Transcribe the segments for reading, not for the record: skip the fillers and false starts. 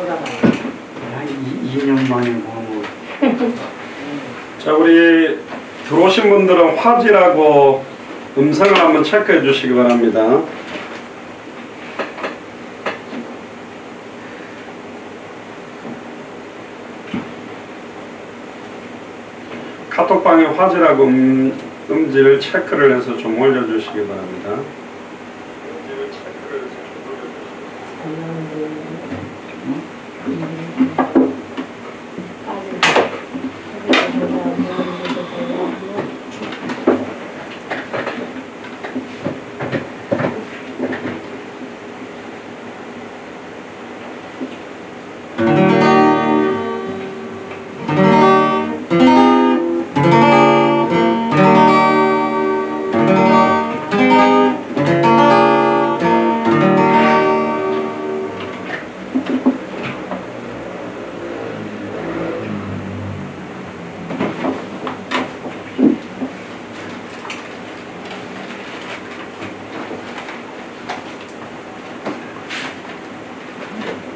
한 2년 만에 보고. 자, 우리 들어오신 분들은 화질하고 음성을 한번 체크해 주시기 바랍니다. 카톡방에 화질하고 음질 체크를 해서 좀 올려주시기 바랍니다.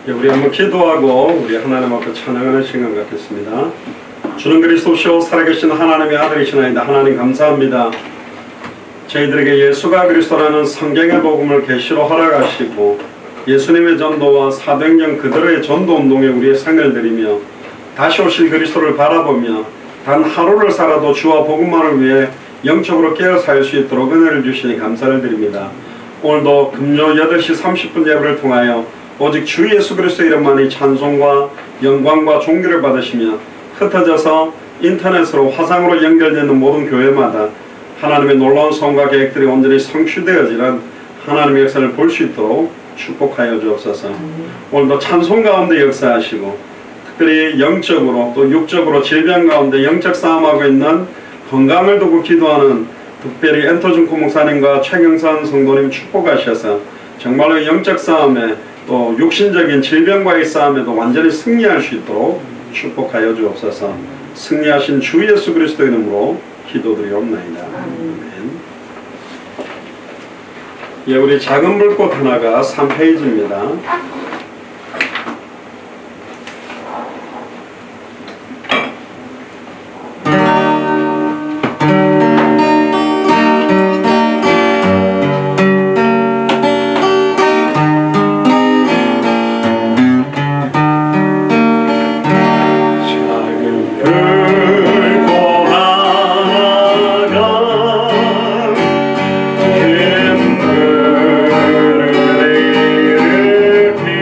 우리 한번 기도하고 우리 하나님 앞에 찬양하는 시간 갖겠습니다. 주는 그리스도시요 살아계신 하나님의 아들이시나이다. 하나님 감사합니다. 저희들에게 예수가 그리스도라는 성경의 복음을 계시로 허락하시고 예수님의 전도와 사도행전 그들의 전도운동에 우리의 상을 드리며 다시 오실 그리스도를 바라보며 단 하루를 살아도 주와 복음만을 위해 영적으로 깨어 살 수 있도록 은혜를 주시니 감사를 드립니다. 오늘도 금요 8시 30분 예배를 통하여 오직 주 예수 그리스도 이름만이 찬송과 영광과 존귀를 받으시며 흩어져서 인터넷으로 화상으로 연결되는 모든 교회마다 하나님의 놀라운 선과 계획들이 온전히 성취되어지는 하나님의 역사를 볼 수 있도록 축복하여 주옵소서. 오늘도 찬송 가운데 역사하시고 특별히 영적으로 또 육적으로 질병 가운데 영적 싸움하고 있는 건강을 두고 기도하는 특별히 엔터준코 목사님과 최경선 성도님 축복하셔서 정말로 영적 싸움에 또 육신적인 질병과의 싸움에도 완전히 승리할 수 있도록 축복하여 주옵소서. 승리하신 주 예수 그리스도 이름으로 기도드리옵나이다. 아멘. 예, 우리 작은 불꽃 하나가 3페이지입니다. 그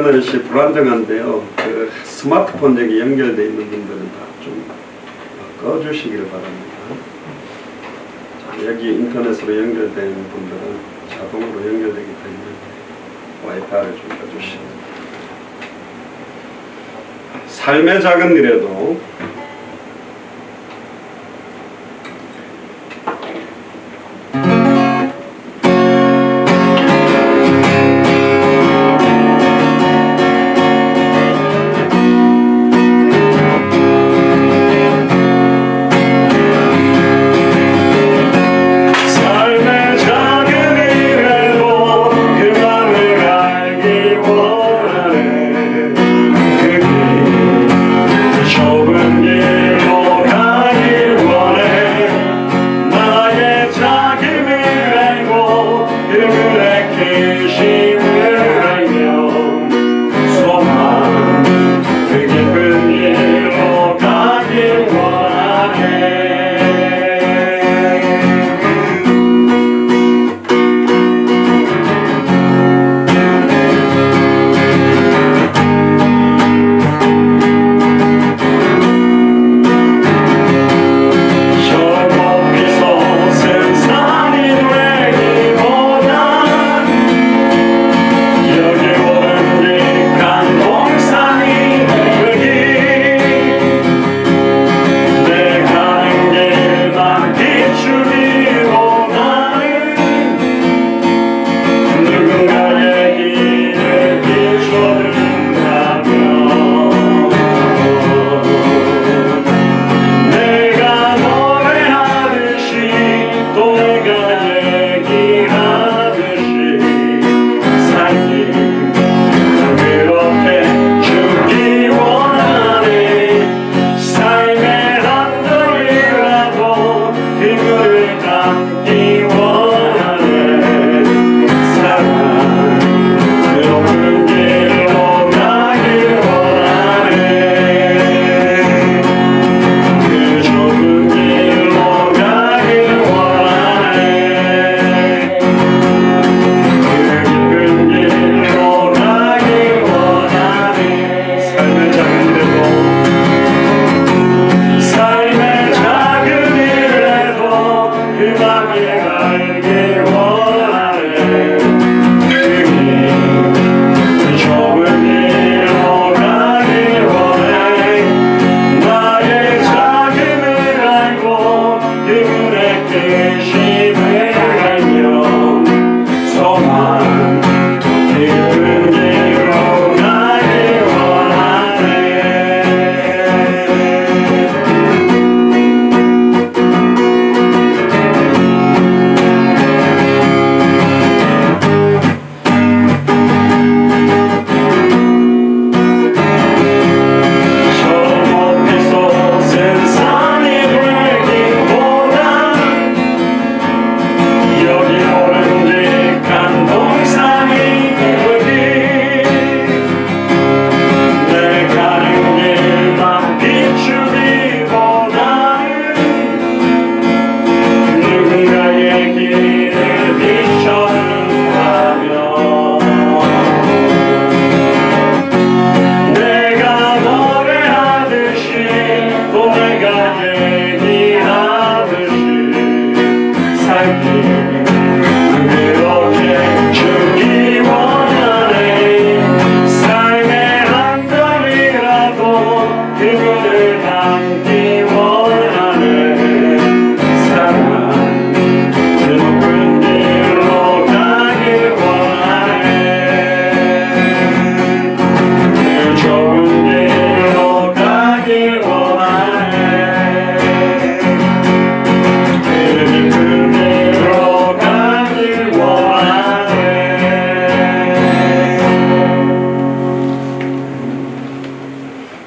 인터넷이 불안정한데요. 그 스마트폰 여기 연결되어 있는 분들은 다 좀 꺼주시기를 바랍니다. 자, 여기 인터넷으로 연결된 분들은 자동으로 연결되기 때문에 와이파이를 좀 꺼주시고, 삶의 작은 일에도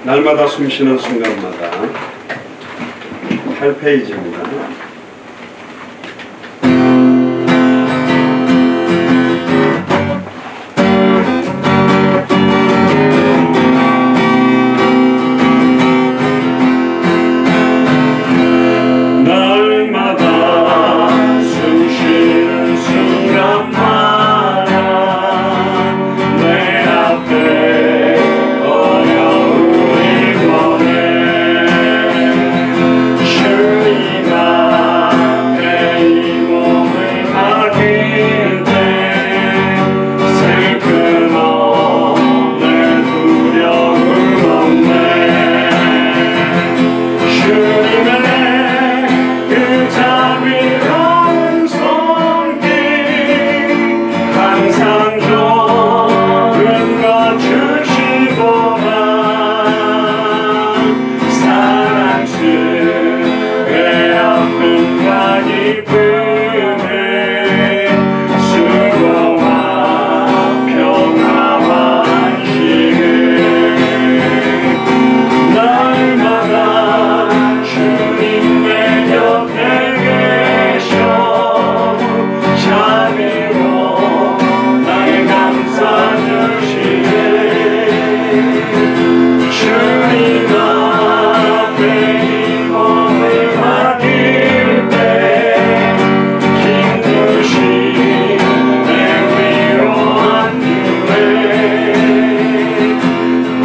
날마다 숨쉬는 순간마다 8페이지입니다. 날마다 숨쉬는 순간마다 내 앞에 주님 앞에 이 몸을 맡길 때 힘드신 내 위로한 주에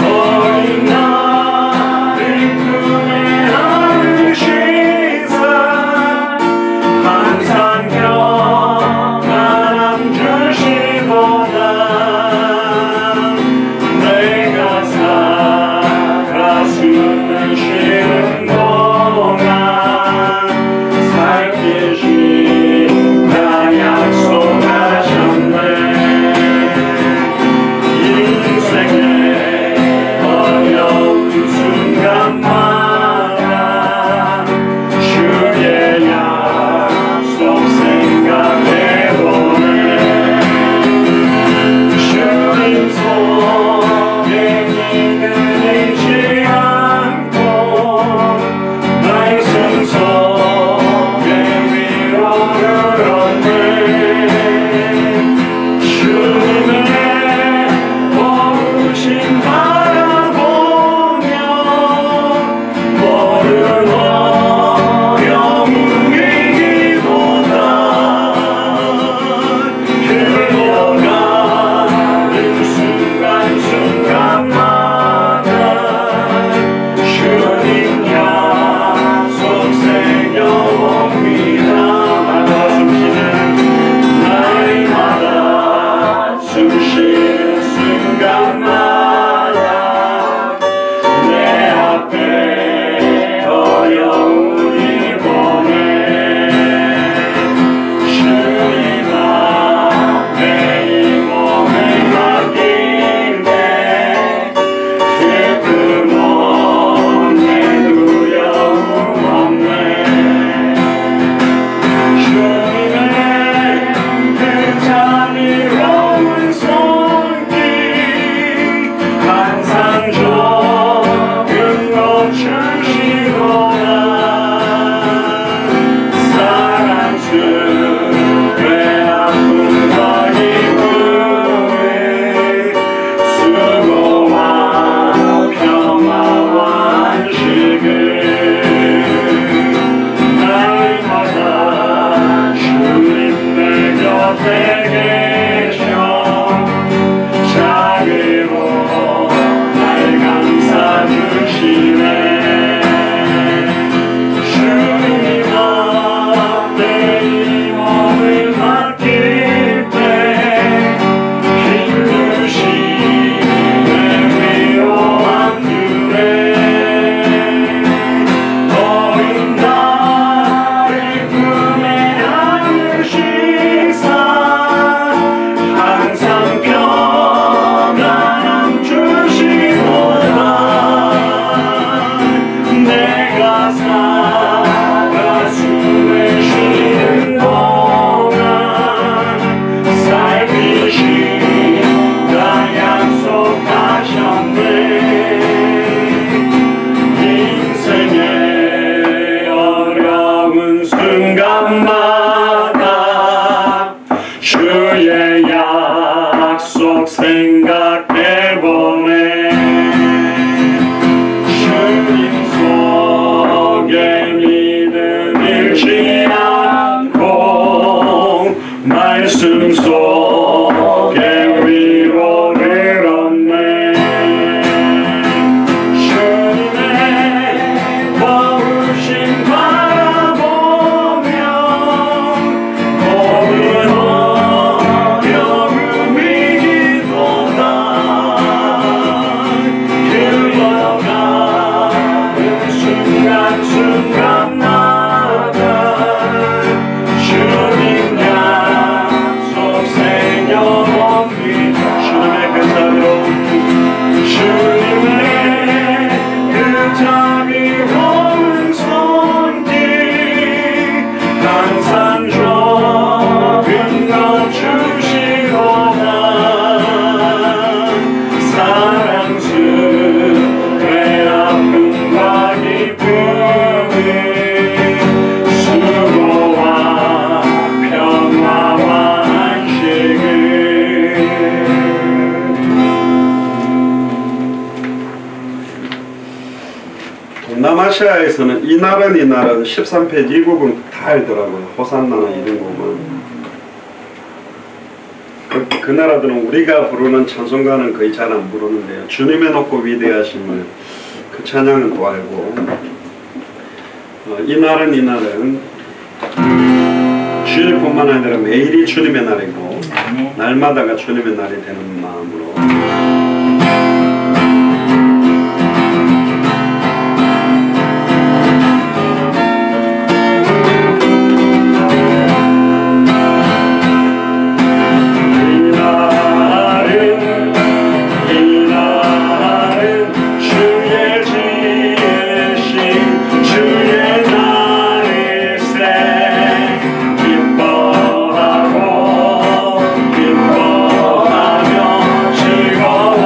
어린 나를 품에 안으시사 항상 평안함 주시도다 내가 동남아시아에서는 이날은 13페이지 이 곡은 다 알더라고요. 호산나나 이런 곡은. 그 나라들은 우리가 부르는 찬송가는 거의 잘 안 부르는데요. 주님의 높고 위대하심을 그 찬양은 또 알고, 이날은 주일뿐만 아니라 매일이 주님의 날이고 날마다가 주님의 날이 되는 마음으로 기뻐하며 즐거워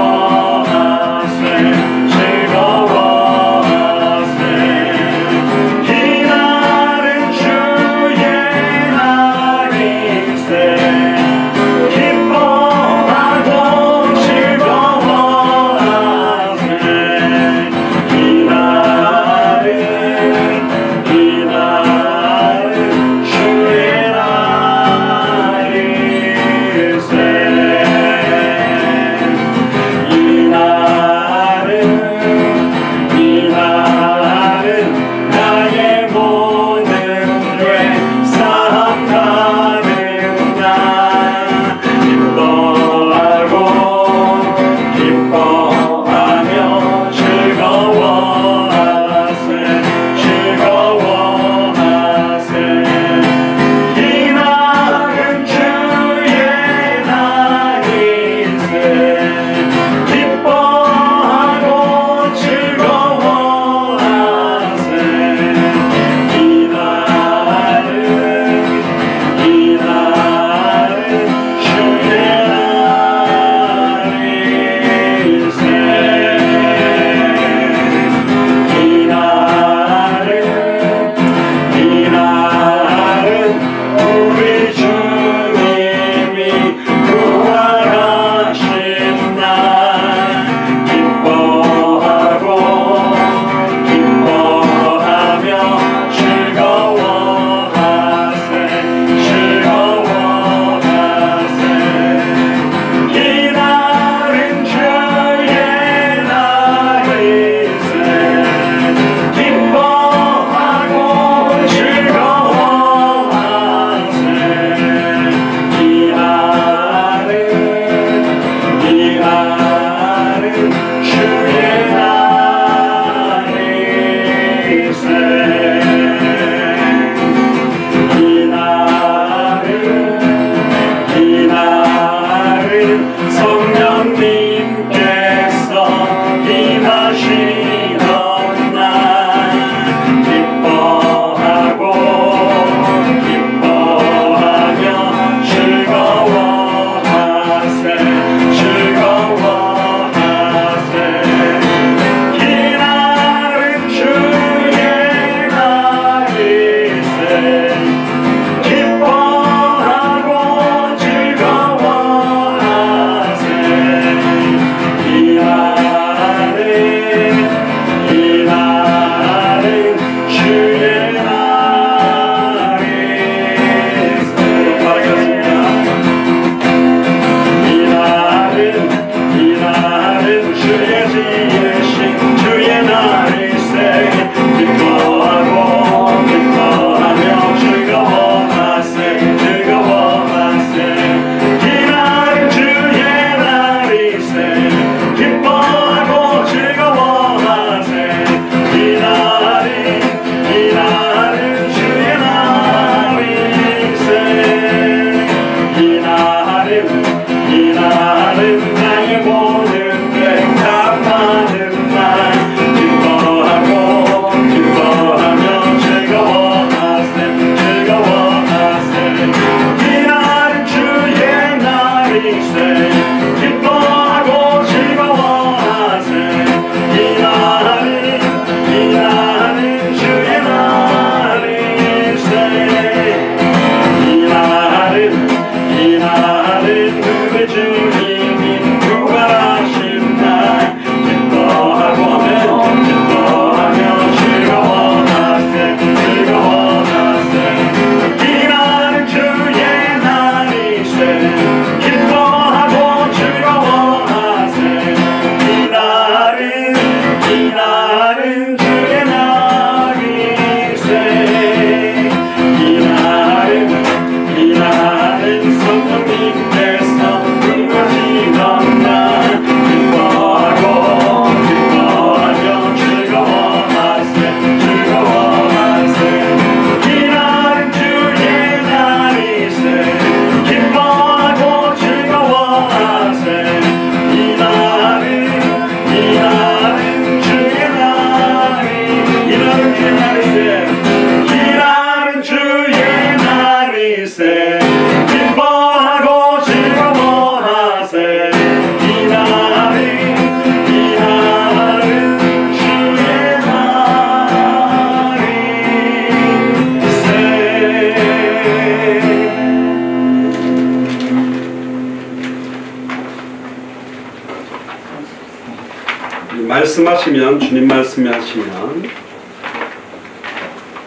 말씀하시면, 주님 말씀하시면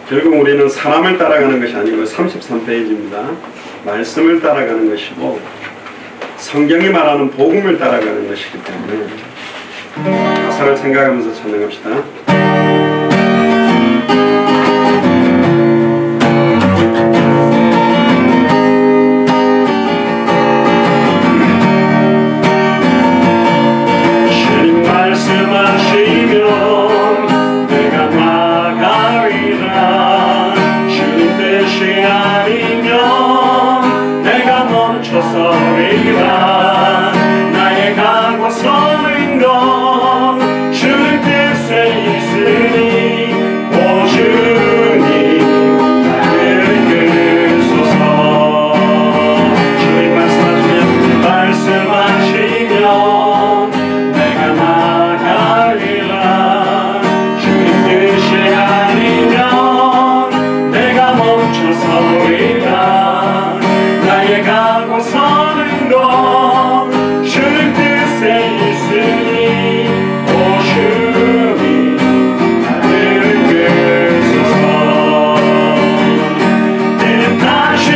결국 우리는 사람을 따라가는 것이 아니고 33페이지입니다. 말씀을 따라가는 것이고 성경이 말하는 복음을 따라가는 것이기 때문에 가사를 생각하면서 찬양합시다. 주님 말씀하시면 내가 나가리라. 주님 뜻이 아니면 내가 멈춰서리라. 나의 가고 서는 건 주님 뜻에 있으니 오 주님 나를 이끌소서. 주님 말씀하시면 내가 나가리라. 주님 뜻이 아니면 내가 멈춰서리라. 나의 가고 서는 건 주님 뜻에 있으니 오 주님 나를 이끌소서. 뜻하신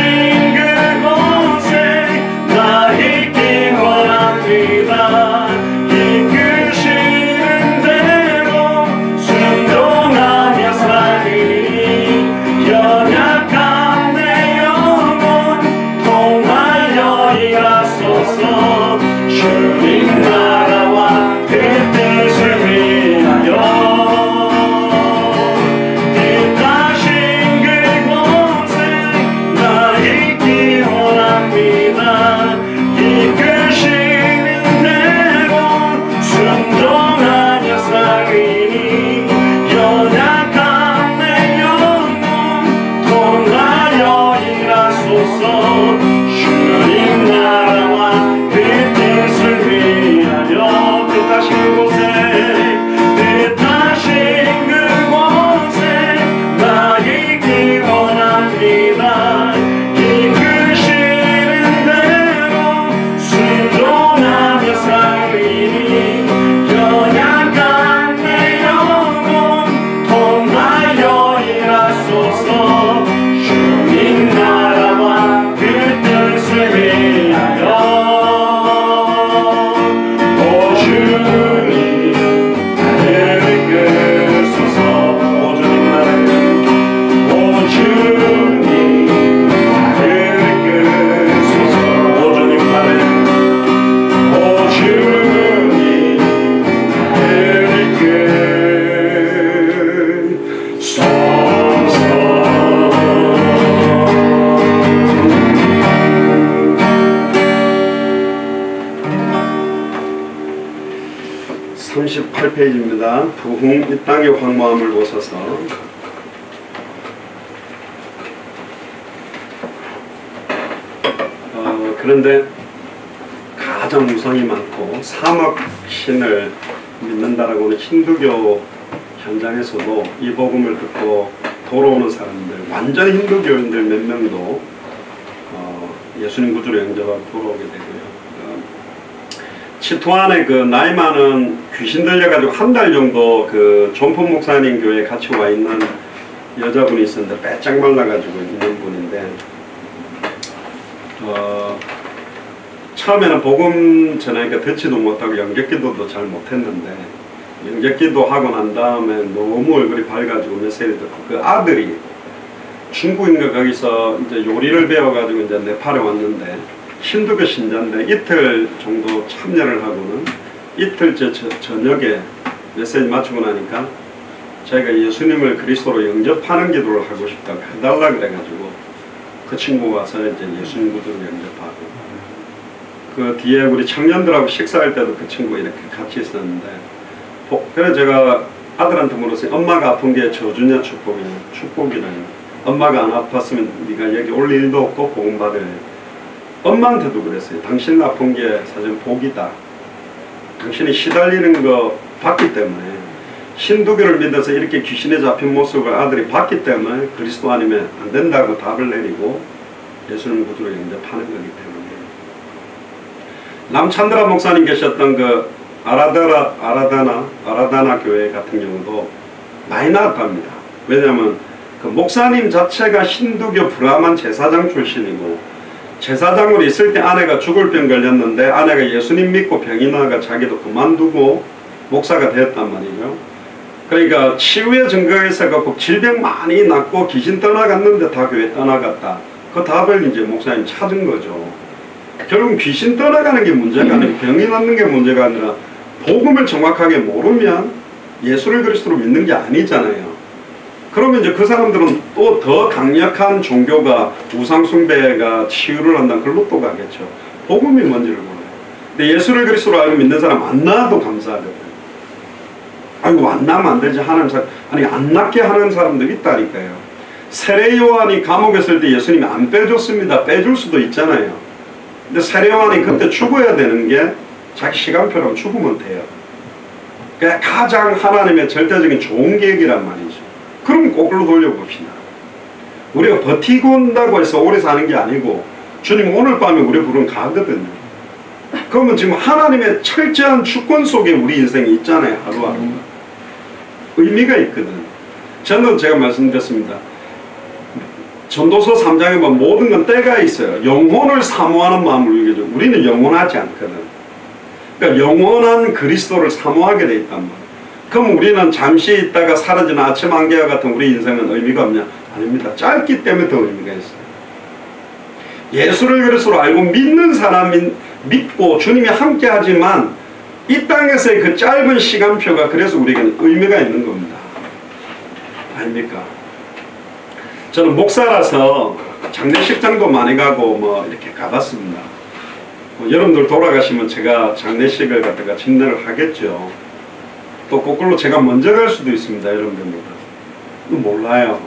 그곳에 나 있기 원합니다. 이끄시는 대로 순종하며 살리니 연약한 내 영혼 통하여 일하소서. 주님 나라와 그 뜻을 위하여 뜻하신 그곳에 나 있기 원합니다. 이끄시는 대로 순종하며 살리니 연약한 내 영혼 통하여 일하소서. 주님 나라와 그 뜻을 위하여 뜻하신 곳에 나 있기 원합니다. 이끄시는 대로 순종하며 살리니 연약한 내 영혼 통하여 일하소서. 주님 나라와 그 뜻을 위하여 오 주님 나를 이끌소서. 오 주님 나를 오 주님 나를 이끌소서. 오 주님 나를 오 주님 나를 이끌소서. 38페이지입니다. 부흥 이 땅의 황무함을 보소서. 그런데 가장 우상이 많고 사막신을 믿는다라고는 힌두교 현장에서도 이 복음을 듣고 돌아오는 사람들, 완전 힌두교인들 몇 명도 예수님 구주로 영접하고 돌아오게 되고요. 치토안에 그 나이 많은 귀신 들려가지고 한 달 정도 그 존폰 목사님 교회에 같이 와 있는 여자분이 있었는데 빼짝 말라가지고 있는 분인데 처음에는 복음 전하니까 듣지도 못하고 영접기도도 잘 못했는데 영접기도 하고 난 다음에 너무 얼굴이 밝아지고 메시지를 듣고 그 아들이 중국인가 거기서 이제 요리를 배워가지고 이제 네팔에 왔는데 힌두교 신자인데 이틀 정도 참여를 하고는 이틀째 저녁에 메시지 마치고 나니까 자기가 예수님을 그리스도로 영접하는 기도를 하고 싶다고 해달라 그래가지고 그 친구가 와서 이제 예수님 구주로 영접하고 그 뒤에 우리 청년들하고 식사할 때도 그 친구가 이렇게 같이 있었는데 그래서 제가 아들한테 물었어요. 엄마가 아픈 게 저주냐 축복이냐. 축복이라니. 엄마가 안 아팠으면 네가 여기 올 일도 없고 복음 받을. 엄마한테도 그랬어요. 당신 아픈 게 사실 복이다. 당신이 시달리는 거 봤기 때문에 힌두교를 믿어서 이렇게 귀신에 잡힌 모습을 아들이 봤기 때문에 그리스도 아니면 안 된다고 답을 내리고 예수님 구주로 영접하는 거기 때문에 남찬드라 목사님 계셨던 그 아라다나 교회 같은 경우도 많이 나왔답니다. 왜냐하면 그 목사님 자체가 힌두교 브라만 제사장 출신이고, 제사장으로 있을 때 아내가 죽을 병 걸렸는데 아내가 예수님 믿고 병이 나가 자기도 그만두고 목사가 되었단 말이죠. 그러니까 치유의 증거가 있어갖고 질병 많이 낫고 귀신 떠나갔는데 다 교회 떠나갔다. 그 답을 이제 목사님 찾은 거죠. 결국 귀신 떠나가는 게 문제가 아니고 병이 낫는 게 문제가 아니라 복음을 정확하게 모르면 예수를 그리스도로 믿는 게 아니잖아요. 그러면 이제 그 사람들은 또 더 강력한 종교가 우상숭배가 치유를 한다는 걸로 또 가겠죠. 복음이 뭔지를 몰라요. 근데 예수를 그리스도로 알고 믿는 사람 만나도 감사하거든요. 아이고 안 나면 안 되지 하는 사람, 아니 안 낫게 하는 사람도 있다니까요. 세례 요한이 감옥에 있을 때 예수님이 안 빼줬습니다. 빼줄 수도 있잖아요. 근데 세례 요한이 그때 죽어야 되는 게 자기 시간표로 죽으면 돼요. 그게 가장 하나님의 절대적인 좋은 계획이란 말이죠. 그럼 거꾸로 돌려봅시다. 우리가 버티고 온다고 해서 오래 사는 게 아니고 주님 오늘 밤에 우리 부르면 가거든요. 그러면 지금 하나님의 철저한 주권 속에 우리 인생이 있잖아요. 하루하루 의미가 있거든. 저는 제가 말씀드렸습니다. 전도서 3장에 보면 모든 건 때가 있어요. 영혼을 사모하는 마음을 위해서 우리는 영원하지 않거든. 그러니까 영원한 그리스도를 사모하게 돼 있단 말이에요. 그럼 우리는 잠시 있다가 사라지는 아침 안개와 같은 우리 인생은 의미가 없냐? 아닙니다. 짧기 때문에 더 의미가 있어요. 예수를 그리스도로 알고 믿는 사람이 믿고 주님이 함께 하지만 이 땅에서의 그 짧은 시간표가 그래서 우리에게는 의미가 있는 겁니다. 아닙니까? 저는 목사라서 장례식장도 많이 가고 뭐 이렇게 가봤습니다. 여러분들 돌아가시면 제가 장례식을 갖다가 진단을 하겠죠. 또 거꾸로 제가 먼저 갈 수도 있습니다. 여러분들보다. 몰라요.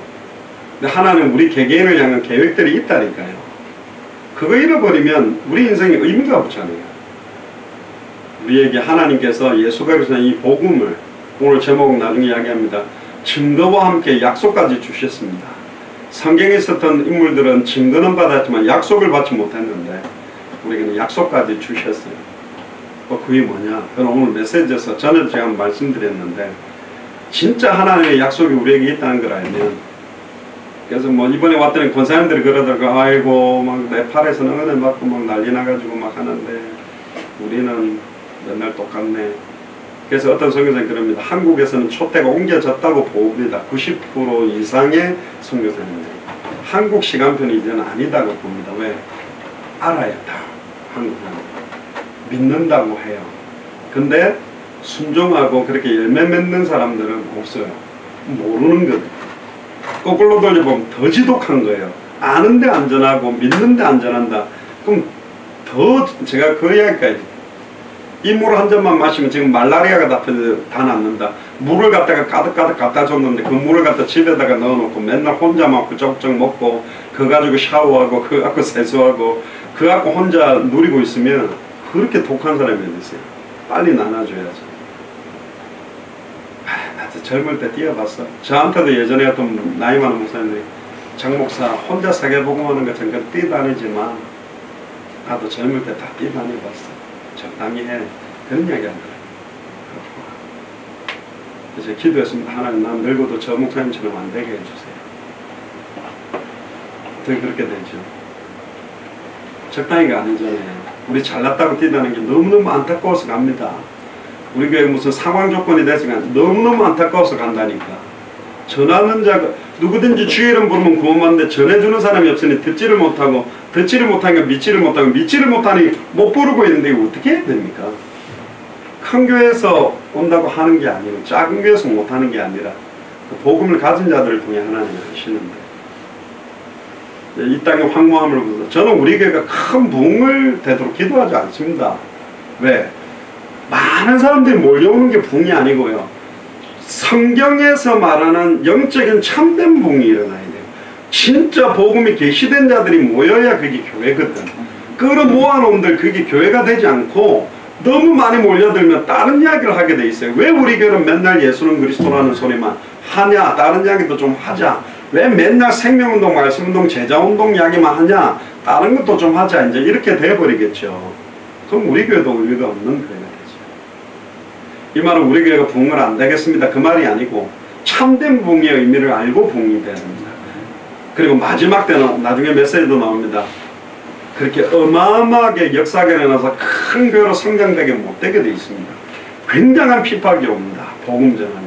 근데 하나님 우리 개개인을 향한 계획들이 있다니까요. 그거 잃어버리면 우리 인생에 의미가 없잖아요. 우리에게 하나님께서 예수 그리스도의 이 복음을, 오늘 제목은 나중에 이야기합니다. 증거와 함께 약속까지 주셨습니다. 성경에 있었던 인물들은 증거는 받았지만 약속을 받지 못했는데 우리에게는 약속까지 주셨어요. 그게 뭐냐? 그건 오늘 메시지에서 전에 제가 말씀드렸는데, 진짜 하나님의 약속이 우리에게 있다는 걸 알면, 그래서 뭐 이번에 왔더니 권사님들이 그러더라고. 아이고 막 내 팔에서 응원을 받고 막 난리 나가지고 막 하는데 우리는 맨날 똑같네. 그래서 어떤 선교사님 그럽니다. 한국에서는 촛대가 옮겨졌다고 봅니다. 90% 이상의 선교사님들. 한국 시간표는 이제는 아니다고 봅니다. 왜? 알아요. 다 한국 사람들. 믿는다고 해요. 근데 순종하고 그렇게 열매 맺는 사람들은 없어요. 모르는 거예요. 거꾸로 돌려보면 더 지독한 거예요. 아는데 안전하고 믿는데 안전한다. 그럼 더 제가 그 이야기까지, 이 물 한 잔만 마시면 지금 말라리아가 다 낫는다. 물을 갖다가 가득가득 갖다 줬는데 그 물을 갖다 집에다가 넣어놓고 맨날 혼자 막 구적구적 먹고 그거 가지고 샤워하고 그거 갖고 세수하고 그거 갖고 혼자 누리고 있으면 그렇게 독한 사람이 어디 있어요. 빨리 나눠줘야죠. 나도 젊을 때 뛰어봤어. 저한테도 예전에 어떤 나이 많은 목사님들이 장 목사 혼자 세계복음하는 것 잠깐 뛰다니지만 나도 젊을 때 다 뛰다녀봤어. 적당히 해. 그런 이야기 하더라고요. 그래서 기도했습니다. 하나님 난 늙어도 저 목사님처럼 안 되게 해주세요. 어떻게 그렇게 되죠? 적당히가 아니잖아요. 우리 잘났다고 뛰다는 게 너무너무 안타까워서 갑니다. 우리 교회 무슨 상황 조건이 됐으면 너무너무 안타까워서 간다니까. 전하는 자가 누구든지 주의 이름 부르면 구원받는데 전해주는 사람이 없으니 듣지를 못하고 듣지를 못하니까 믿지를 못하고 믿지를 못하니 못 부르고 있는데 이거 어떻게 해야 됩니까? 큰 교회에서 온다고 하는 게 아니고 작은 교회에서 못하는 게 아니라 그 복음을 가진 자들을 통해 하나님이 하시는데 이 땅의 황무함을 보면서 저는 우리 교회가 큰 부흥을 되도록 기도하지 않습니다. 왜? 많은 사람들이 몰려오는 게 부흥이 아니고요. 성경에서 말하는 영적인 참된 부흥이 일어나야 돼요. 진짜 복음이 계시된 자들이 모여야 그게 교회거든. 그런 모아놓은들 그게 교회가 되지 않고 너무 많이 몰려들면 다른 이야기를 하게 돼 있어요. 왜 우리 교회는 맨날 예수는 그리스도라는 소리만 하냐? 다른 이야기도 좀 하자. 왜 맨날 생명운동, 말씀운동, 제자운동 이야기만 하냐? 다른 것도 좀 하자. 이제 이렇게 돼버리겠죠. 그럼 우리 교회도 의미가 없는 교회가 되죠. 이 말은 우리 교회가 부흥을 안 되겠습니다. 그 말이 아니고 참된 부흥의 의미를 알고 부흥이 돼야 됩니다. 그리고 마지막 때는 나중에 메시지도 나옵니다. 그렇게 어마어마하게 역사가 일어나서 큰 교회로 성장되게 못되게 되어 있습니다. 굉장한 핍박이 옵니다. 복음 전하면.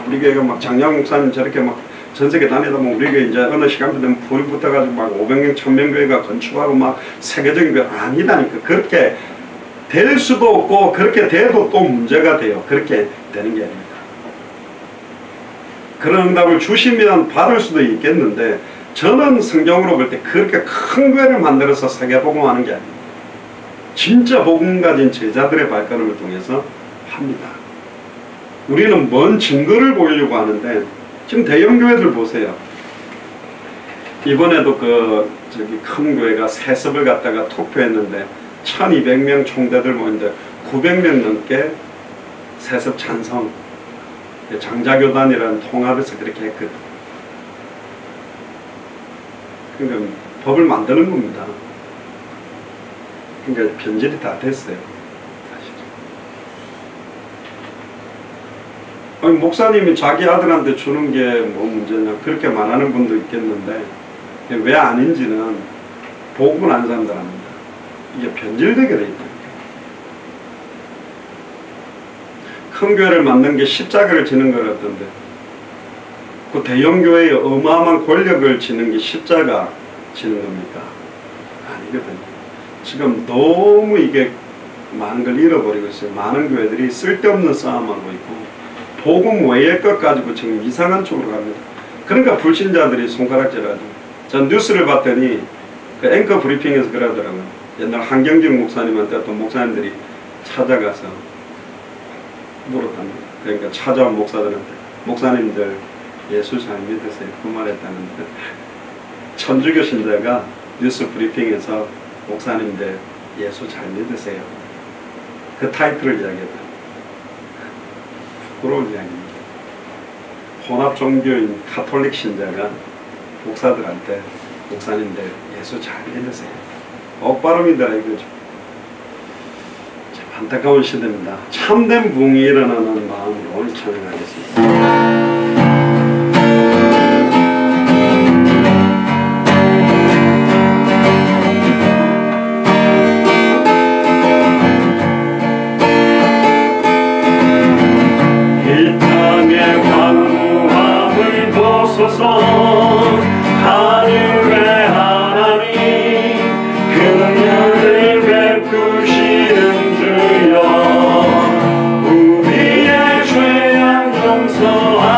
우리 교회가 막 장양 목사님 저렇게 막 전세계 다니다 보면 우리 교회 이제 어느 시간부터 되면 불이 붙어가지고 막 500명, 1000명 교회가 건축하고 막 세계적인 교회 아니다니까. 그렇게 될 수도 없고 그렇게 돼도 또 문제가 돼요. 그렇게 되는 게 아닙니다. 그런 응답을 주시면 받을 수도 있겠는데 저는 성경으로 볼 때 그렇게 큰 교회를 만들어서 세계복음하는 게 아닙니다. 진짜 복음 가진 제자들의 발걸음을 통해서 합니다. 우리는 뭔 증거를 보이려고 하는데 지금 대형 교회들 보세요. 이번에도 큰 교회가 세습을 갖다가 투표했는데 1200명 총대들 모였는데 900명 넘게 세습 찬성, 장자교단이라는 통합에서 그렇게 했거든. 그러니까 법을 만드는 겁니다. 그러니까 변질이 다 됐어요. 사실. 아니, 목사님이 자기 아들한테 주는 게 뭐 문제냐 그렇게 말하는 분도 있겠는데 왜 아닌지는 복음을 아는 사람들 압니다. 이게 변질되게 돼 있다. 큰 교회를 만든 게 십자가를 지는 거라던데 그 대형 교회의 어마어마한 권력을 지는 게 십자가 지는 겁니까? 아니거든요. 지금 너무 이게 많은 걸 잃어버리고 있어요. 많은 교회들이 쓸데없는 싸움하고 있고 복음 외의 것 가지고 지금 이상한 쪽으로 갑니다. 그러니까 불신자들이 손가락질하죠. 전 뉴스를 봤더니 그 앵커 브리핑에서 그러더라고요. 옛날 한경직 목사님한테 어떤 목사님들이 찾아가서 물었답니다. 그러니까 찾아온 목사들한테 목사님들 예수 잘 믿으세요? 그 말했다는데 천주교 신자가 뉴스 브리핑에서 목사님들 예수 잘 믿으세요? 그 타이틀을 이야기했다. 부끄러운 이야기입니다. 혼합 종교인 카톨릭 신자가 목사들한테 목사님들 예수 잘 믿으세요? 엇발음이다 이거죠. 참 안타까운 시대입니다. 참된 부흥이 일어나는 마음으로 찬양하겠습니다. 하늘의 하나님 긍휼을 베푸시는 주여 우리의 죄악 용서하시고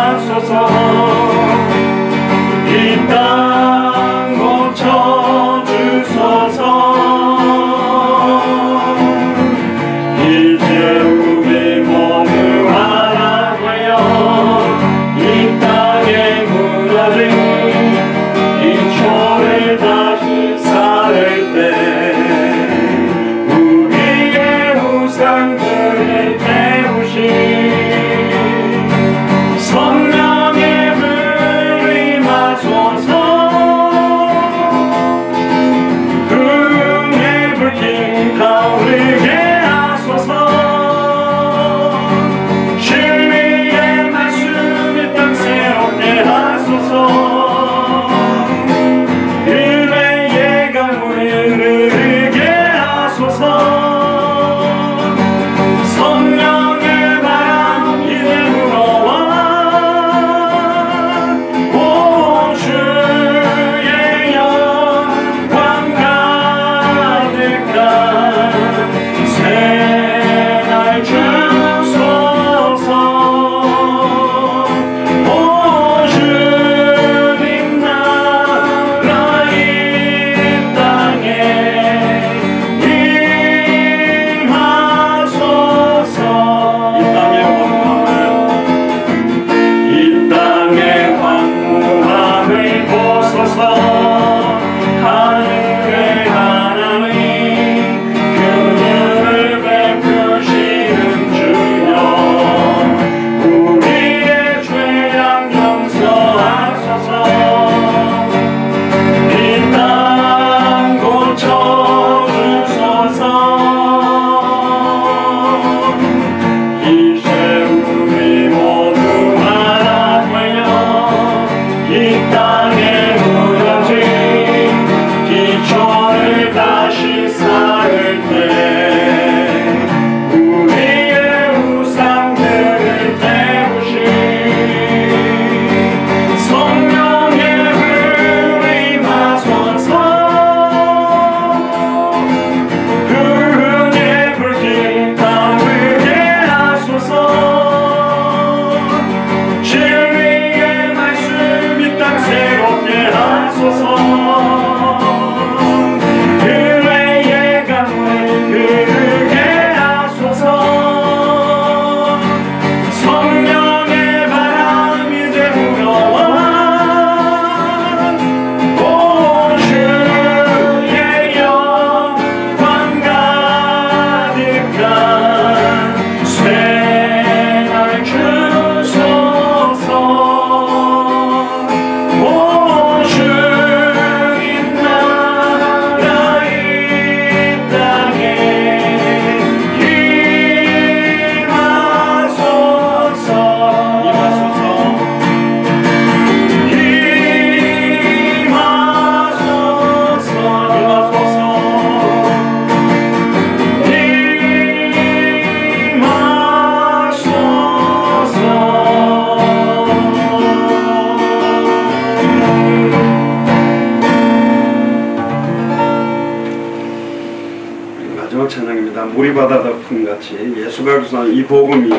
물이 바다 덮음 같이 예수가 주신 이 복음이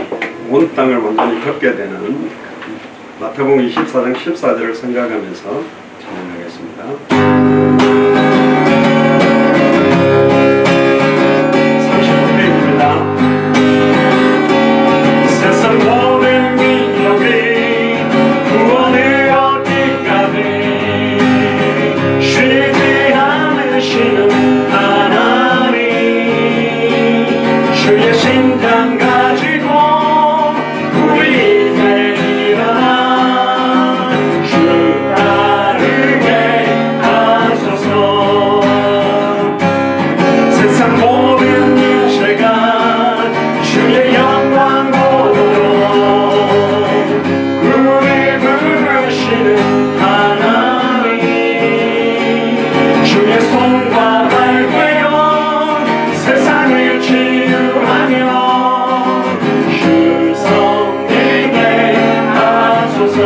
온 땅을 완전히 덮게 되는 마태복음 24장 14절을 생각하면서 찬양하겠습니다. 39페이지입니다. 세상 모든 민족이 구원을 얻기까지 쉬지 않으시는 하나님, 주의 심장 가지고 우리 이제 일어나 주 따르게 하소서. 세상 모든 육체가 주의 영광 보도록 우리 부르시는 하나님, 주의 손과 발 꿰어 세상을 치유하며 주 섬기게 하소서.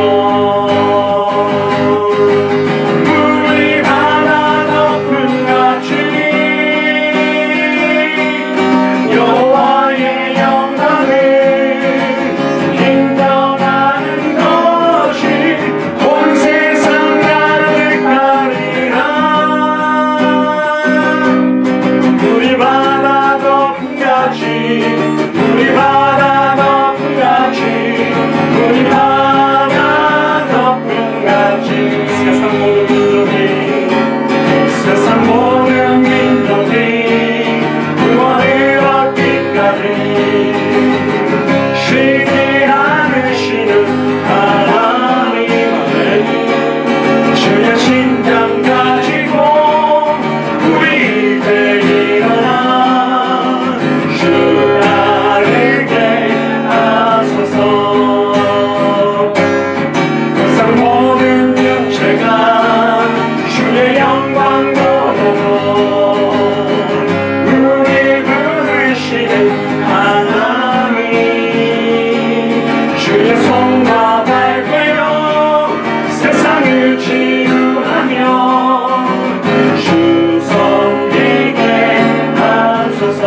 물이 바다 덮음 같이 여호와의 영광을 인정하는 것이 온 세상 가득하리라. 물이 바다 덮음 같이, 물이 바다 덮음 같이, 물이 바다 덮음 같이 세상 모든 민족이, 세상 모든 민족이 구원을 얻기까지 쉬지 않으시는 하나님 앞에 주의 심장 가지고 우리 이제 일어나 주 따르게 하소서. 세상 모든 육체가 주의 영광 보도록 우리 부르시는 하나님, 주의 손과 발 꿰어 세상을 치유하며 주 섬기게 하소서.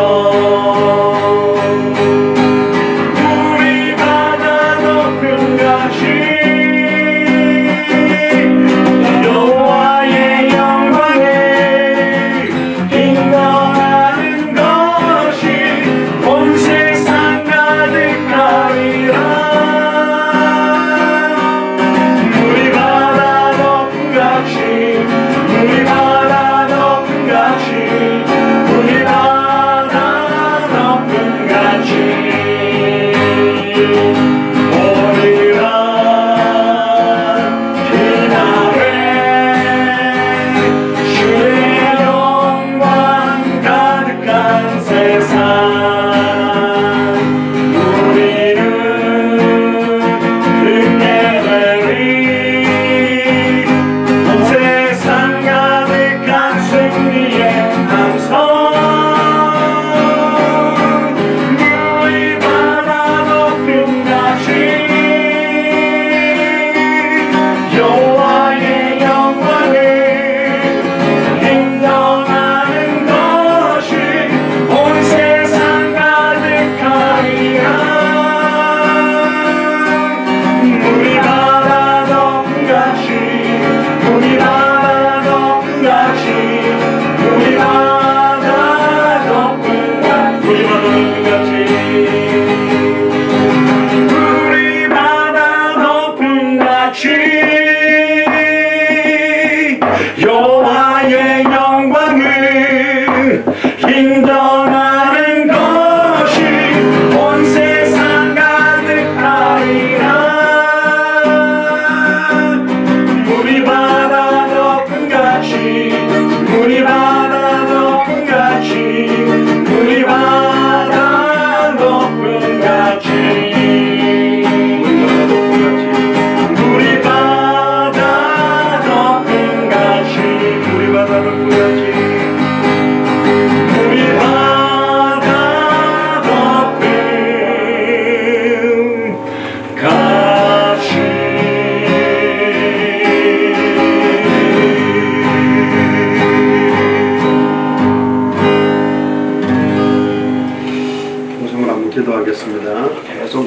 물이 바다 덮음 같이 여호와의 영광을 인정하는 것이 온 세상 가득하리라. 물이 바다 덮음 같이, 물이 바다 덮음 같이, 물이 바다 덮음 같이 오리라.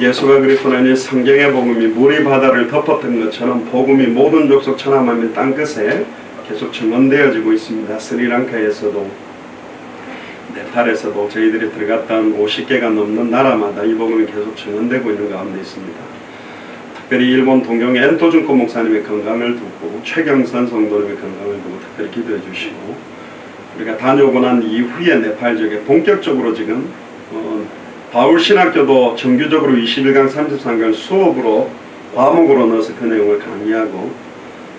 예수가 그리스도라는 성경의 복음이 물이 바다를 덮었던 것처럼 복음이 모든 족속 천하만민 땅끝에 계속 증언되어지고 있습니다. 스리랑카에서도 네팔에서도 저희들이 들어갔던 50개가 넘는 나라마다 이 복음이 계속 증언되고 있는 가운데 있습니다. 특별히 일본 동경의 엔토준코 목사님의 건강을 두고 최경선 성도님의 건강을 두고 특별히 기도해 주시고, 우리가 다녀오고 난 이후에 네팔 지역에 본격적으로 지금 바울신학교도 정규적으로 21강 33강을 수업으로 과목으로 넣어서 그 내용을 강의하고,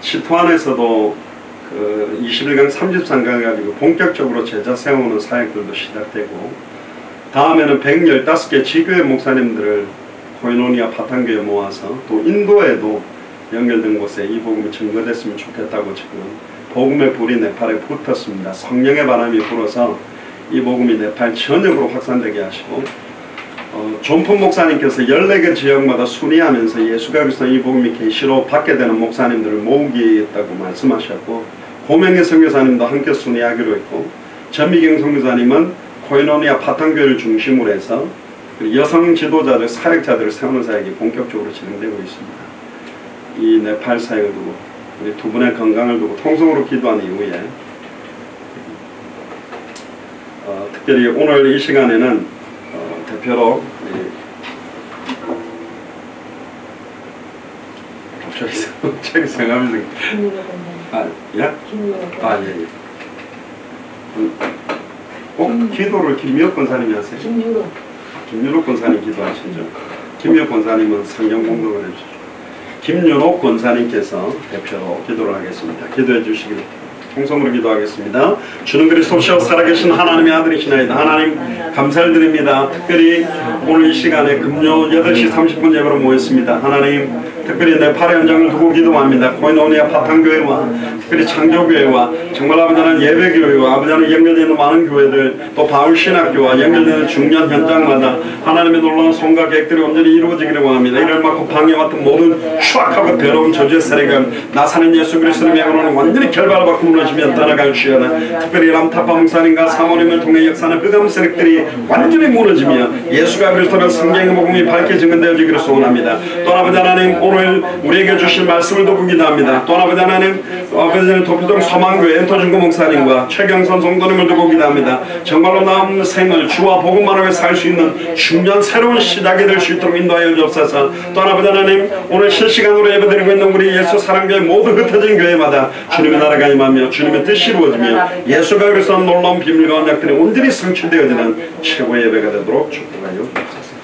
치토안에서도 그 21강 33강 가지고 본격적으로 제자 세우는 사역들도 시작되고, 다음에는 115개 지교회 목사님들을 코이노니아 파탄교에 모아서 또 인도에도 연결된 곳에 이 복음이 증거됐으면 좋겠다고 지금 복음의 불이 네팔에 붙었습니다. 성령의 바람이 불어서 이 복음이 네팔 전역으로 확산되게 하시고, 존폰 목사님께서 14개 지역마다 순회하면서 예수가 그리스도 이 복음이 계시로 받게 되는 목사님들을 모으겠다고 말씀하셨고, 고명의 선교사님도 함께 순회하기로 했고, 전미경 선교사님은 코이노니아 파탄교회를 중심으로 해서 여성 지도자들, 사역자들을 세우는 사역이 본격적으로 진행되고 있습니다. 이 네팔 사역을 두고 우리 두 분의 건강을 두고 통성으로 기도한 이후에 특별히 오늘 이 시간에는 대표로 저기 생각하면서 예? 예. 꼭 기도를 김미혁 권사님이 하세요. 김윤옥 권사님 기도하시죠. 김미혁 권사님은 성경 공독을 해주시죠. 김윤옥 권사님께서 대표로 기도를 하겠습니다. 기도해 주시기를 통성으로 기도하겠습니다. 주는 그리스도시여 살아계신 하나님의 아들이시나이다. 하나님 감사를 드립니다. 특별히 오늘 이 시간에 금요 8시 30분 예배로 모였습니다. 하나님 특별히 네팔의 현장을 두고 기도합니다. 코이노니아 파탄교회와 특별히 창조교회와 정말 아버지는 예배교회와 아버지는 연결되는 많은 교회들, 또 바울신학교와 연결되는 중요한 현장마다 하나님의 놀라운 손과 계획들이 온전히 이루어지기를 원합니다. 이를 막고 방해왔던 모든 추악하고 더러운 저주의 세력은 나사는 예수 그리스도의 명으로는 완전히 결박을 받고 무너지며 떠나갈 시어다. 특별히 람타파 목사님과 사모님을 통해 역사하는 흑암 세력들이 완전히 무너지며 예수가 그리스도는 성경의 복음이 밝게 증언되어지기를 소원합니다. 또 아버지 하나님 오늘 우리에게 주신 말씀을 듣고 기도합니다. 또 아버지 하나님 아버지는 도표동 소망교회 엔토준코 목사님과 최경선 성도님을 두고 기도합니다. 정말로 남은 생을 주와 복음만을 위해 살 수 있는 중요한 새로운 시작이 될 수 있도록 인도하여 주옵소서. 또 아버지 하나님 오늘 실시간으로 예배드리고 있는 우리 예수 사랑교회 모두 흩어진 교회마다 주님의 나라가 임하며 주님의 뜻이 이루어지며 예수가 그리스도의 놀라운 비밀과 언약들이 온전히 성취되어지는 최고의 예배가 되도록 축복하여 주옵소서.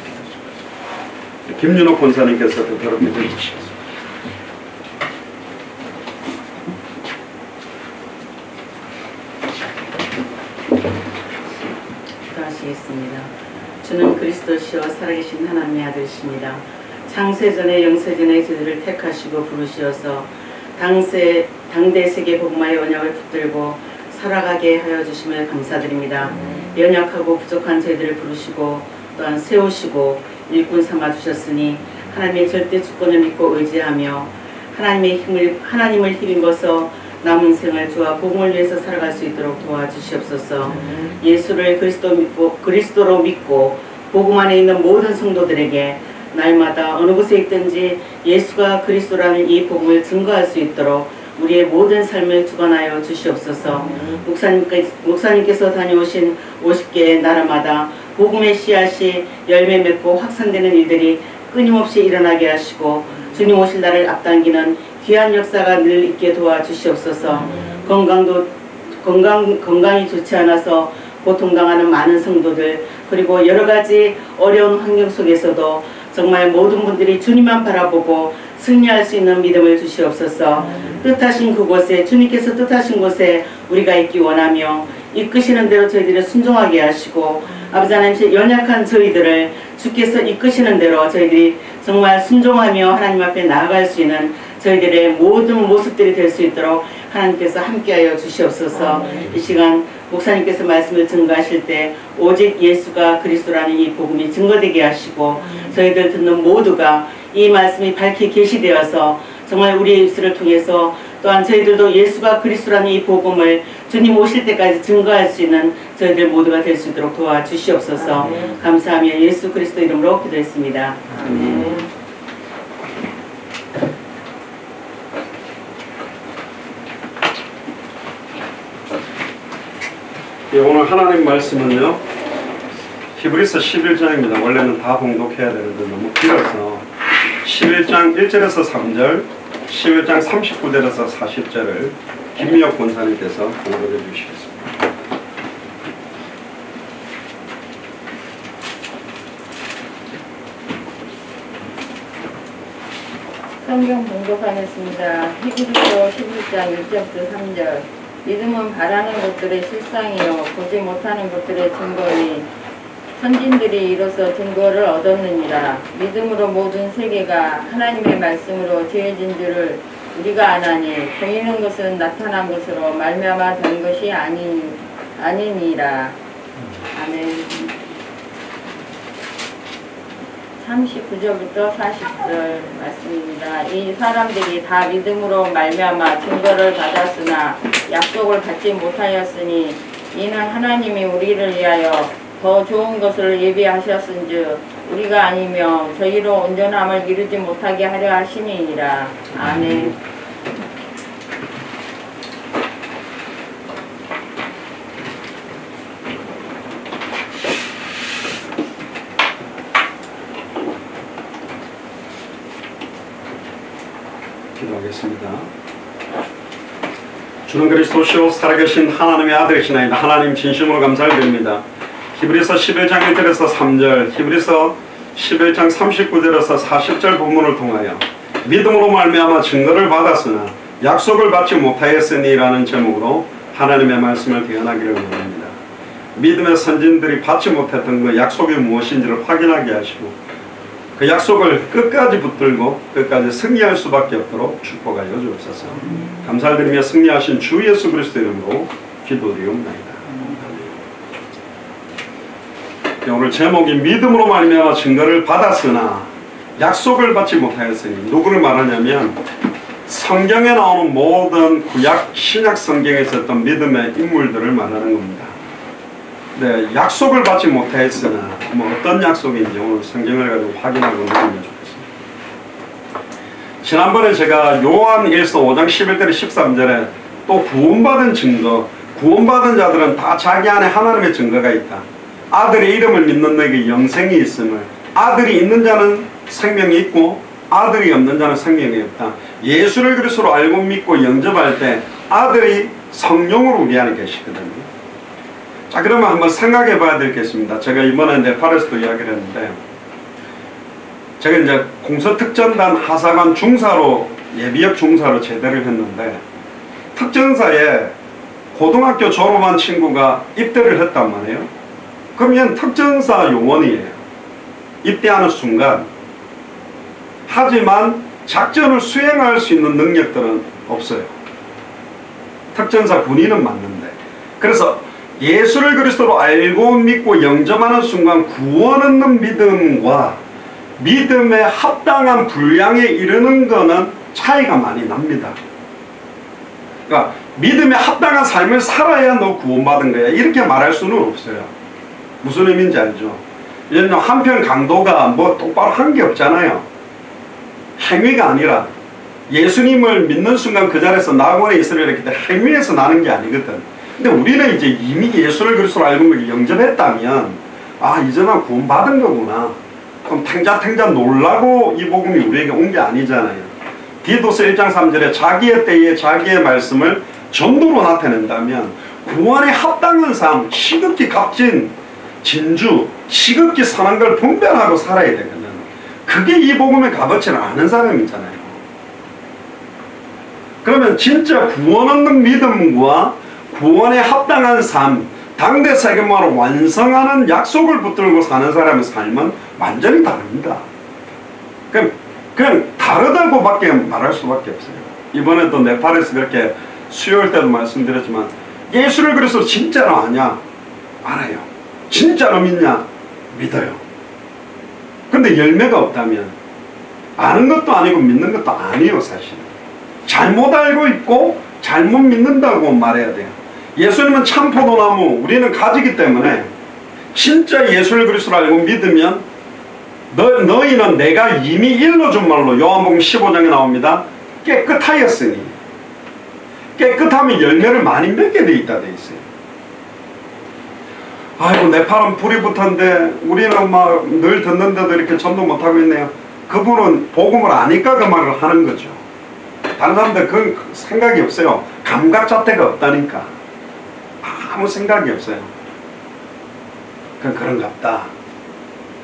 김윤옥 권사님께서 대표로 기도해 주시겠습니다. 기도하시겠습니다. 주는 그리스도시여 살아계신 하나님의 아들이십니다. 창세전에 영세전에 저희들을 택하시고 부르시어서 당대 세계 복음화의 언약을 붙들고 살아가게 하여 주심을 감사드립니다. 연약하고 부족한 저희들을 부르시고 또한 세우시고 일꾼 삼아 주셨으니 하나님의 절대 주권을 믿고 의지하며 하나님을 힘입어서 남은 생을 주와 복음을 위해서 살아갈 수 있도록 도와주시옵소서. 예수를 그리스도로 믿고 복음 안에 있는 모든 성도들에게 날마다 어느 곳에 있든지 예수가 그리스도라는 이 복음을 증거할 수 있도록 우리의 모든 삶을 주관하여 주시옵소서. 목사님께서 다녀오신 50개의 나라마다 복음의 씨앗이 열매 맺고 확산되는 일들이 끊임없이 일어나게 하시고 주님 오실 날을 앞당기는 귀한 역사가 늘 있게 도와주시옵소서. 건강이 좋지 않아서 고통당하는 많은 성도들, 그리고 여러가지 어려운 환경 속에서도 정말 모든 분들이 주님만 바라보고 승리할 수 있는 믿음을 주시옵소서. 뜻하신 그곳에, 주님께서 뜻하신 곳에 우리가 있기 원하며 이끄시는 대로 저희들을 순종하게 하시고, 아버지 하나님 연약한 저희들을 주께서 이끄시는 대로 저희들이 정말 순종하며 하나님 앞에 나아갈 수 있는 저희들의 모든 모습들이 될 수 있도록 하나님께서 함께하여 주시옵소서. 이 시간 목사님께서 말씀을 증거하실 때 오직 예수가 그리스도라는 이 복음이 증거되게 하시고 저희들 듣는 모두가 이 말씀이 밝히 계시되어서 정말 우리의 입술을 통해서 또한 저희들도 예수가 그리스도라는 이 복음을 주님 오실 때까지 증거할 수 있는 저희들 모두가 될 수 있도록 도와주시옵소서. 감사하며 예수 그리스도 이름으로 기도했습니다. 아멘. 예, 오늘 하나님 말씀은요, 히브리서 11장입니다. 원래는 다 봉독해야 되는데 너무 길어서 11장 1절에서 3절, 11장 39절에서 40절을 김미혁 권사님께서 공독해 주시겠습니다. 성경 봉독하겠습니다. 히브리서 11장 1절부터 3절. 믿음은 바라는 것들의 실상이요 보지 못하는 것들의 증거니 선진들이 이로써 증거를 얻었느니라. 믿음으로 모든 세계가 하나님의 말씀으로 지어진 줄을 우리가 아나니 보이는 것은 나타난 것으로 말미암아 된 것이 아니니라. 아멘. 39절부터 40절 말씀입니다. 이 사람들이 다 믿음으로 말미암아 증거를 받았으나 약속을 받지 못하였으니 이는 하나님이 우리를 위하여 더 좋은 것을 예비하셨은즉 우리가 아니며 저희로 온전함을 이루지 못하게 하려 하심이니라. 아멘. 기도하겠습니다. 주는 그리스도시요 살아계신 하나님의 아들이시나이다. 하나님 진심으로 감사를 드립니다. 히브리서 11장 1절에서 3절, 히브리서 11장 39절에서 40절 본문을 통하여 믿음으로 말미암아 증거를 받았으나 약속을 받지 못하였으니라는 제목으로 하나님의 말씀을 대언하기를 원합니다. 믿음의 선진들이 받지 못했던 그 약속이 무엇인지를 확인하게 하시고 그 약속을 끝까지 붙들고 끝까지 승리할 수밖에 없도록 축복하여 주옵소서. 감사를 드리며 승리하신 주 예수 그리스도 이름으로 기도드리옵나이다. 오늘 제목이 믿음으로 말미암아 증거를 받았으나 약속을 받지 못하였으니 누구를 말하냐면 성경에 나오는 모든 구약 신약 성경에 있었던 믿음의 인물들을 말하는 겁니다. 네, 약속을 받지 못하였으나 뭐 어떤 약속인지 오늘 성경을 가지고 확인하고 나누면 좋겠습니다. 지난번에 제가 요한일서 5장 11절에 13절에 또 구원받은 증거, 구원받은 자들은 다 자기 안에 하나님의 증거가 있다. 아들의 이름을 믿는 너에게 영생이 있음을, 아들이 있는 자는 생명이 있고 아들이 없는 자는 생명이 없다. 예수를 그리스도로 알고 믿고 영접할 때 아들이 성령으로 우리 안에 계시거든요. 자, 그러면 한번 생각해 봐야 되겠습니다. 제가 이번에 네팔에서도 이야기를 했는데, 제가 이제 공서특전단 하사관 중사로, 예비역 중사로 제대를 했는데, 특전사에 고등학교 졸업한 친구가 입대를 했단 말이에요. 그러면 특전사 요원이에요. 입대하는 순간. 하지만 작전을 수행할 수 있는 능력들은 없어요. 특전사 군인은 맞는데. 그래서 예수를 그리스도로 알고 믿고 영접하는 순간 구원 얻는 믿음과 믿음에 합당한 분량에 이르는 것은 차이가 많이 납니다. 그러니까 믿음에 합당한 삶을 살아야 너 구원받은 거야 이렇게 말할 수는 없어요. 무슨 의미인지 알죠? 한편 강도가 뭐 똑바로 한 게 없잖아요. 행위가 아니라 예수님을 믿는 순간 그 자리에서 낙원에 있으려 했기 때문에 행위에서 나는 게 아니거든. 근데 우리는 이제 이미 예수를 그리스도로 알고 영접했다면 아 이제 난 구원받은 거구나. 그럼 탱자탱자 놀라고 이 복음이 우리에게 온 게 아니잖아요. 디도서 1장 3절에 자기의 때에 자기의 말씀을 전도로 나타낸다면 구원에 합당한 삶, 시급히 값진 진주, 시급히 선한 걸 분별하고 살아야 되거든. 그게 이 복음의 값어치를 아는 사람이잖아요. 그러면 진짜 구원 얻는 믿음과 구원에 합당한 삶, 당대 세계만으로 완성하는 약속을 붙들고 사는 사람의 삶은 완전히 다릅니다. 그냥 다르다고 밖에 말할 수밖에 없어요. 이번에도 네팔에서 그렇게 수요일 때도 말씀드렸지만 예수를 그리스도 진짜로 아냐? 알아요. 진짜로 믿냐? 믿어요. 근데 열매가 없다면 아는 것도 아니고 믿는 것도 아니에요. 사실 잘못 알고 있고 잘못 믿는다고 말해야 돼요. 예수님은 참 포도나무, 우리는 가지기 때문에 진짜 예수를 그리스도로 알고 믿으면 너희는 내가 이미 일러준 말로 요한복음 15장에 나옵니다. 깨끗하였으니, 깨끗하면 열매를 많이 맺게 돼 있다 돼 있어요. 아이고 내 팔은 불이 붙었는데 우리는 막 늘 듣는데도 이렇게 전도 못하고 있네요. 그분은 복음을 아니까 그 말을 하는 거죠. 다른 사람들 그건 생각이 없어요. 감각 자체가 없다니까. 아무 생각이 없어요. 그건 그런갑다.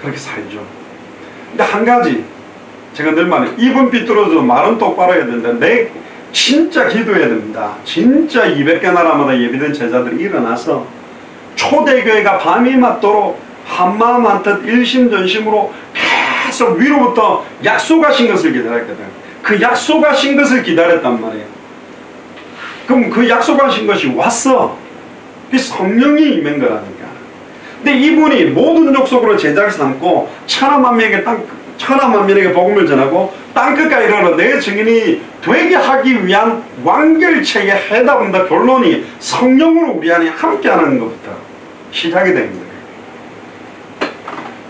그렇게 살죠. 근데 한 가지 제가 늘 말해요. 입은 삐뚤어져도 말은 똑바로 해야 된다. 내 진짜 기도해야 됩니다. 진짜 200개 나라마다 예비된 제자들이 일어나서 초대교회가 밤이 맞도록 한마음 한뜻 일심전심으로 계속 위로부터 약속하신 것을 기다렸거든. 그 약속하신 것을 기다렸단 말이에요. 그럼 그 약속하신 것이 왔어. 그 성령이 임한 거라니까. 근데 이분이 모든 족속으로 제자를 삼고 천하만민에게 복음을 전하고 땅끝까지 이르러 내 증인이 되게 하기 위한 완결체의 해답은 결론이 성령으로 우리 안에 함께하는 것부터 시작이 된 거예요.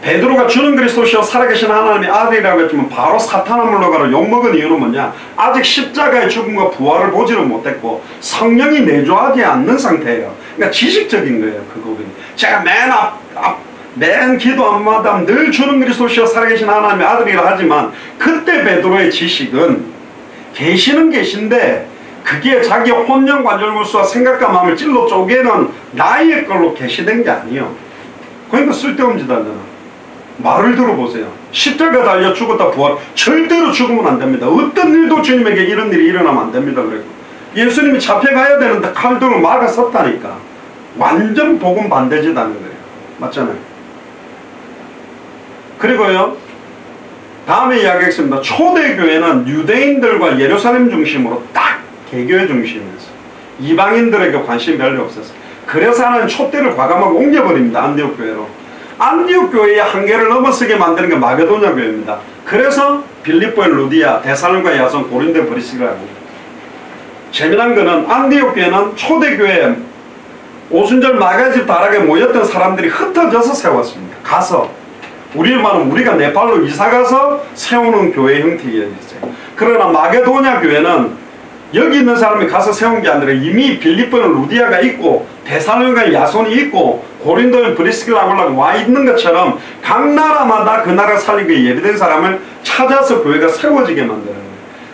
베드로가 주는 그리스도시요 살아계신 하나님의 아들이라고 했지만 바로 사탄아 물러가러 욕먹은 이유는 뭐냐? 아직 십자가의 죽음과 부활을 보지를 못했고 성령이 내주하지 않는 상태예요. 그러니까 지식적인 거예요. 그 고백이. 제가 맨 기도함마다 늘 주는 그리스도시요 살아계신 하나님의 아들이라 하지만 그때 베드로의 지식은 계시는 계신데 그게 자기 혼연관절물수와 생각과 마음을 찔러 쪼개는 나의 걸로 계시된 게 아니에요. 그러니까 쓸데없는 짓 하잖아. 말을 들어보세요. 십자가 달려 죽었다 부활. 절대로 죽으면 안 됩니다. 어떤 일도 주님에게 이런 일이 일어나면 안 됩니다. 그리고 예수님이 잡혀가야 되는데 칼등을 막아섰다니까. 완전 복음 반대짓 하는 거예요. 맞잖아요. 그리고요 다음에 이야기하겠습니다. 초대교회는 유대인들과 예루살렘 중심으로 딱 개교의 중심이었어요. 이방인들에게 관심이 별로 없었어요. 그래서 하나는 촛대를 과감하게 옮겨버립니다. 안디옥 교회로. 안디옥 교회의 한계를 넘어서게 만드는 게 마게도냐 교회입니다. 그래서 빌립보의 루디아, 데살로니가 야손, 고린도 브리스가라고. 재미난 거는 안디옥 교회는 초대교회 오순절 마가집 다락에 모였던 사람들이 흩어져서 세웠습니다. 가서 우리를 말하면 우리가 네팔로 이사가서 세우는 교회 형태였어요. 그러나 마게도냐 교회는 여기 있는 사람이 가서 세운 게 아니라 이미 빌립보는 루디아가 있고 데살로니가 야손이 있고 고린도는 브리스가라고 와 있는 것처럼 각 나라마다 그 나라 살리기에 예비된 사람을 찾아서 교회가 세워지게 만드는 거예요.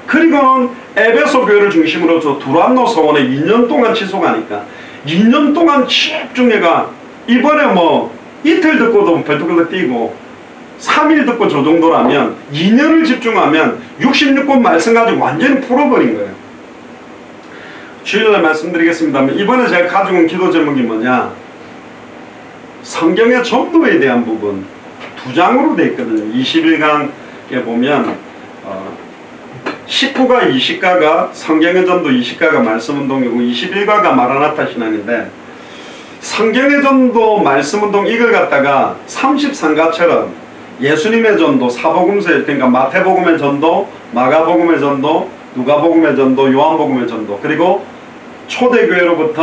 그리고는 에베소 교회를 중심으로 저 두란노 서원에 2년 동안 지속하니까 2년 동안 집중해가 이번에 뭐 이틀 듣고도 벌떡벌떡 뛰고 3일 듣고 저 정도라면 2년을 집중하면 66권 말씀 가지고 완전히 풀어버린 거예요. 주일날 말씀드리겠습니다만 이번에 제가 가지고 온 기도 제목이 뭐냐? 성경의 전도에 대한 부분 2장으로 되어 있거든요. 21강에 보면 19가 20가가 성경의 전도 20가가 말씀운동이고 21가가 마라나타 신앙인데 성경의 전도 말씀운동 이걸 갖다가 33가처럼 예수님의 전도 사복음서 그러니까 마태복음의 전도 마가복음의 전도 누가복음의 전도 요한복음의 전도 그리고 초대교회로부터